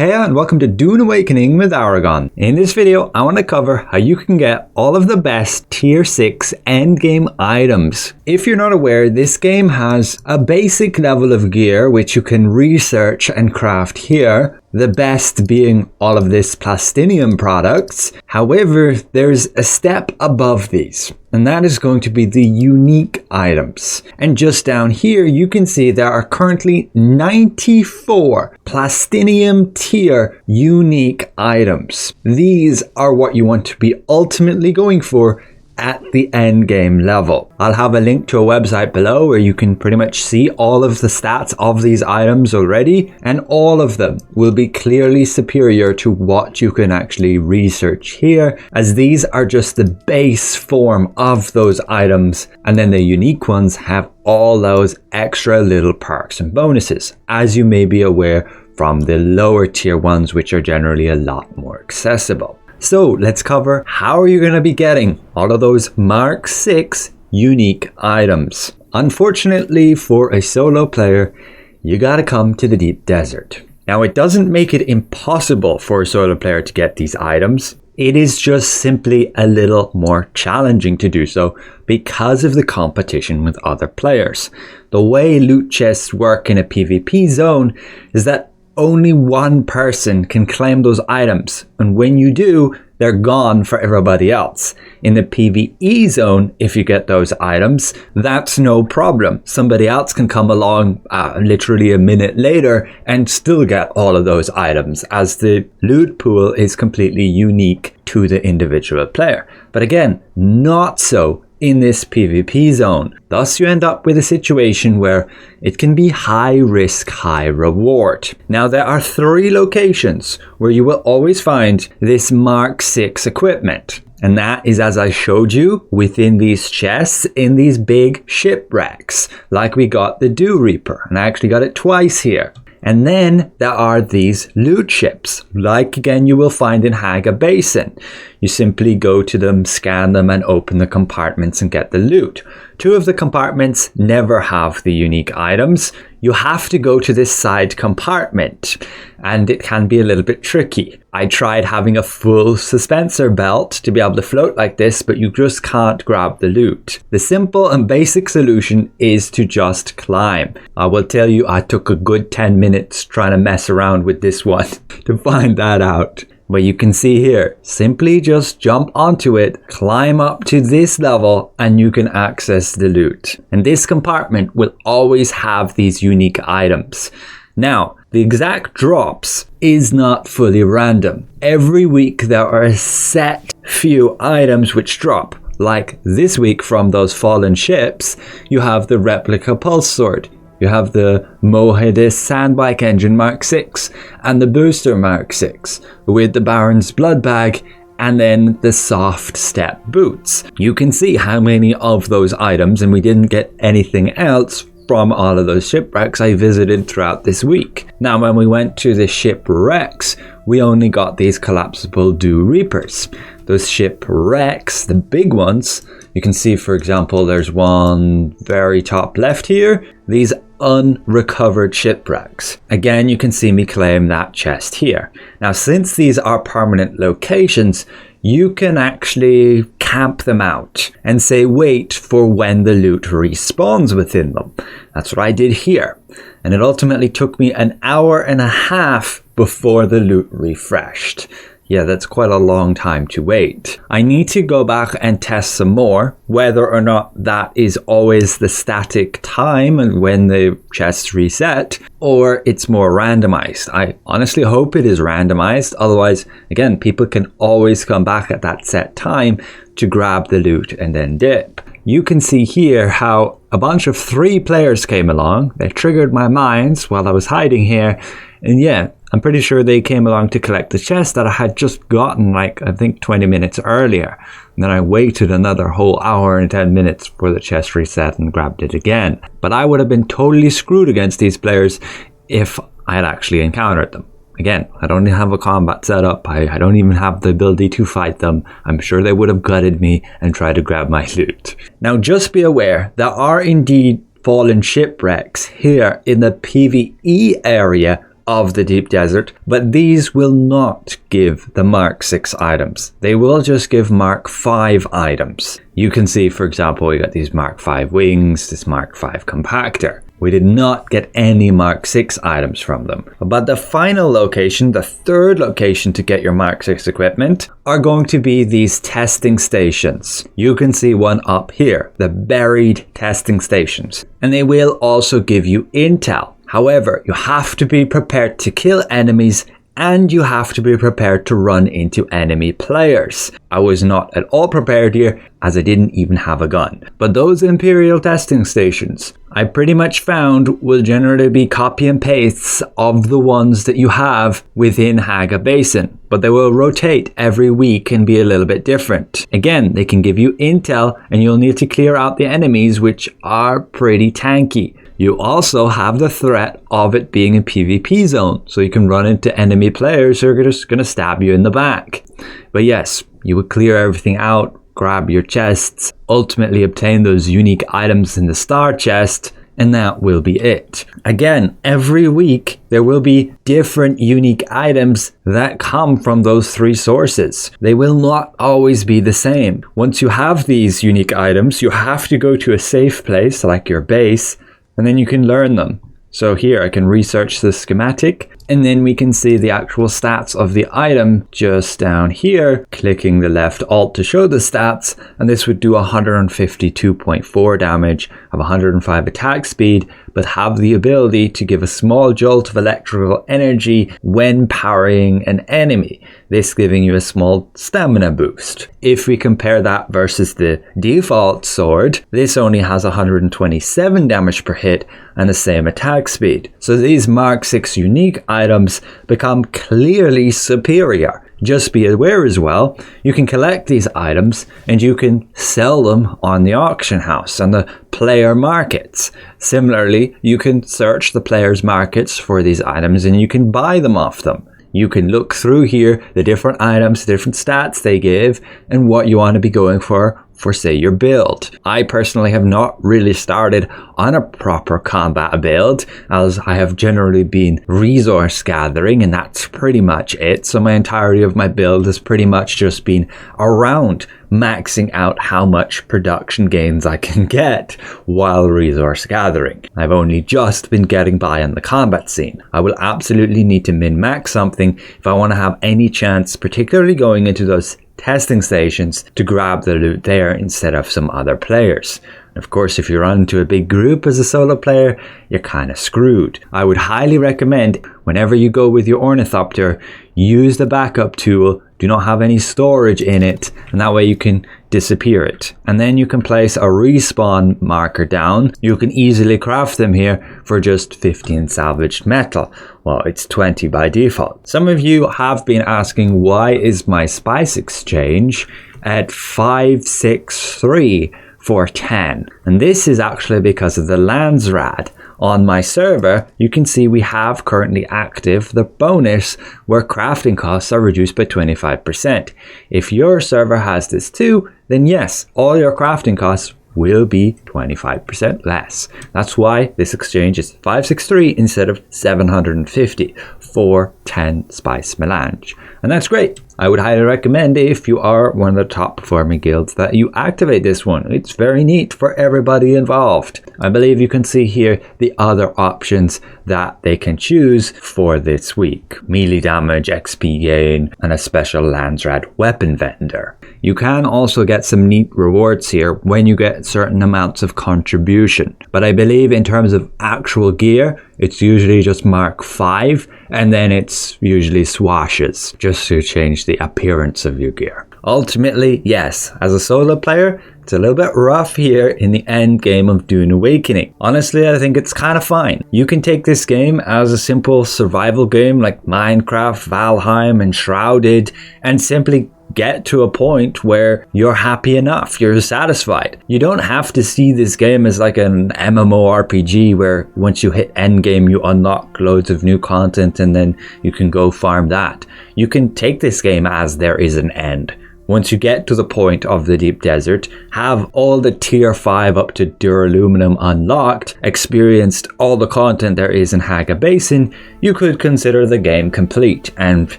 Hey and welcome to Dune Awakening with Aragon. In this video, I want to cover how you can get all of the best tier 6 endgame items. If you're not aware, this game has a basic level of gear which you can research and craft here. The best being all of this plastinium products. However, there's a step above these, and that is going to be the unique items. And just down here, you can see there are currently 94 plastinium tier unique items. These are what you want to be ultimately going for at the end game level. I'll have a link to a website below where you can pretty much see all of the stats of these items already, and all of them will be clearly superior to what you can actually research here, as these are just the base form of those items, and then the unique ones have all those extra little perks and bonuses, as you may be aware from the lower tier ones, which are generally a lot more accessible. So let's cover how are you going to be getting all of those Mark 6 unique items. Unfortunately for a solo player, you got to come to the deep desert. Now it doesn't make it impossible for a solo player to get these items. It is just simply a little more challenging to do so because of the competition with other players. The way loot chests work in a PvP zone is that only one person can claim those items, and when you do, they're gone for everybody else. In the PvE zone, if you get those items, that's no problem. Somebody else can come along literally a minute later and still get all of those items, as the loot pool is completely unique to the individual player. But again, not so in this PvP zone. Thus you end up with a situation where it can be high risk, high reward. Now there are 3 locations where you will always find this Mark 6 equipment. And that is, as I showed you, within these chests in these big shipwrecks. Like we got the Dew Reaper, and I actually got it twice here. And then there are these loot ships, like again you will find in Haga Basin. You simply go to them, scan them, and open the compartments and get the loot. 2 of the compartments never have the unique items. You have to go to this side compartment, and it can be a little bit tricky. I tried having a full suspensor belt to be able to float like this, but you just can't grab the loot. The simple and basic solution is to just climb. I will tell you, I took a good 10 minutes trying to mess around with this one to find that out. But you can see here, simply just jump onto it, climb up to this level, and you can access the loot. And this compartment will always have these unique items. Now, the exact drops is not fully random. Every week there are a set few items which drop. Like this week from those fallen ships, you have the replica pulse sword. You have the Mohedis Sandbike Engine Mark 6 and the Booster Mark 6 with the Baron's Blood Bag and then the Soft Step Boots. You can see how many of those items, and we didn't get anything else from all of those shipwrecks I visited throughout this week. Now when we went to the shipwrecks, we only got these collapsible Dew Reapers. Those shipwrecks, the big ones, you can see for example there's one very top left here. These unrecovered shipwrecks. Again, you can see me claim that chest here. Now since these are permanent locations, you can actually camp them out and say wait for when the loot respawns within them. That's what I did here. And it ultimately took me an hour and a half before the loot refreshed. Yeah, that's quite a long time to wait. I need to go back and test some more, whether or not that is always the static time and when the chests reset, or it's more randomized. I honestly hope it is randomized. Otherwise, again, people can always come back at that set time to grab the loot and then dip. You can see here how a bunch of 3 players came along. They triggered my mines while I was hiding here. And yeah, I'm pretty sure they came along to collect the chest that I had just gotten, like, I think 20 minutes earlier. And then I waited another whole hour and 10 minutes for the chest reset and grabbed it again. But I would have been totally screwed against these players if I had actually encountered them. Again, I don't have a combat setup. I don't even have the ability to fight them. I'm sure they would have gutted me and tried to grab my loot. Now just be aware, there are indeed fallen shipwrecks here in the PvE area of the deep desert, but these will not give the Mark 6 items. They will just give Mark 5 items. You can see, for example, we got these Mark 5 wings, this Mark 5 compactor. We did not get any Mark 6 items from them. But the final location, the third location to get your Mark 6 equipment, are going to be these testing stations. You can see one up here, the buried testing stations. And they will also give you intel. However, you have to be prepared to kill enemies and you have to be prepared to run into enemy players. I was not at all prepared here as I didn't even have a gun. But those Imperial testing stations, I pretty much found will generally be copy and pastes of the ones that you have within Haga Basin. But they will rotate every week and be a little bit different. Again, they can give you intel and you'll need to clear out the enemies which are pretty tanky. You also have the threat of it being a PvP zone, so you can run into enemy players who are just going to stab you in the back. But yes, you would clear everything out, grab your chests, ultimately obtain those unique items in the star chest, and that will be it. Again, every week there will be different unique items that come from those 3 sources. They will not always be the same. Once you have these unique items, you have to go to a safe place like your base, and then you can learn them. So here I can research the schematic and then we can see the actual stats of the item just down here, clicking the left alt to show the stats, and this would do 152.4 damage, have 105 attack speed, but have the ability to give a small jolt of electrical energy when parrying an enemy, this giving you a small stamina boost. If we compare that versus the default sword, this only has 127 damage per hit and the same attack speed. So these Mark 6 unique items become clearly superior. Just be aware as well, you can collect these items and you can sell them on the auction house and the player markets. Similarly, you can search the players markets for these items and you can buy them off them. You can look through here, the different items, the different stats they give, and what you want to be going for say your build. I personally have not really started on a proper combat build, as I have generally been resource gathering and that's pretty much it. So my entirety of my build has pretty much just been around maxing out how much production gains I can get while resource gathering. I've only just been getting by on the combat scene. I will absolutely need to min-max something if I want to have any chance, particularly going into those testing stations, to grab the loot there instead of some other players. Of course, if you run into a big group as a solo player, you're kind of screwed. I would highly recommend, whenever you go with your ornithopter, use the backup tool. Do not have any storage in it, and that way you can disappear it. And then you can place a respawn marker down. You can easily craft them here for just 15 salvaged metal. Well, it's 20 by default. Some of you have been asking, why is my spice exchange at 563 for 10? And this is actually because of the Landsraad. On my server, you can see we have currently active the bonus where crafting costs are reduced by 25%. If your server has this too, then yes, all your crafting costs will be 25% less. That's why this exchange is 563 instead of 750 for 10 spice melange. And that's great. I would highly recommend, if you are one of the top performing guilds, that you activate this one. It's very neat for everybody involved. I believe you can see here the other options that they can choose for this week. Melee damage, XP gain, and a special Landsraad weapon vendor. You can also get some neat rewards here when you get certain amounts of contribution. But I believe in terms of actual gear, it's usually just Mark 5, and then it's usually swashes, just to change the appearance of your gear. Ultimately, yes, as a solo player, it's a little bit rough here in the end game of Dune Awakening. Honestly, I think it's kind of fine. You can take this game as a simple survival game like Minecraft, Valheim, and Shrouded, and simply get to a point where you're happy enough, you're satisfied. You don't have to see this game as like an MMORPG where once you hit endgame you unlock loads of new content and then you can go farm that. You can take this game as there is an end. once you get to the point of the deep desert, have all the tier 5 up to Duraluminum unlocked, experienced all the content there is in Haga Basin, you could consider the game complete. And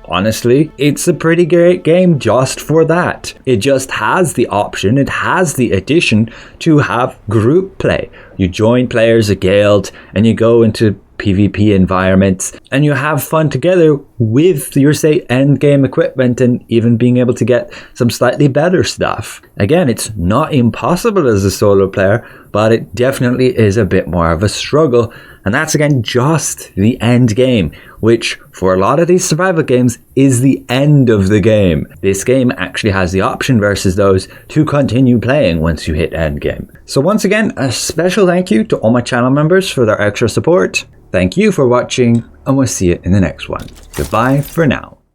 honestly, it's a pretty great game just for that. It just has the option, it has the addition to have group play. You join players, a guild, and you go into PvP environments and you have fun together with your, say, end game equipment, and even being able to get some slightly better stuff. Again, it's not impossible as a solo player, but it definitely is a bit more of a struggle. And that's again just the end game, which for a lot of these survival games is the end of the game. This game actually has the option versus those to continue playing once you hit end game. So once again, a special thank you to all my channel members for their extra support. Thank you for watching, and we'll see you in the next one. Goodbye for now.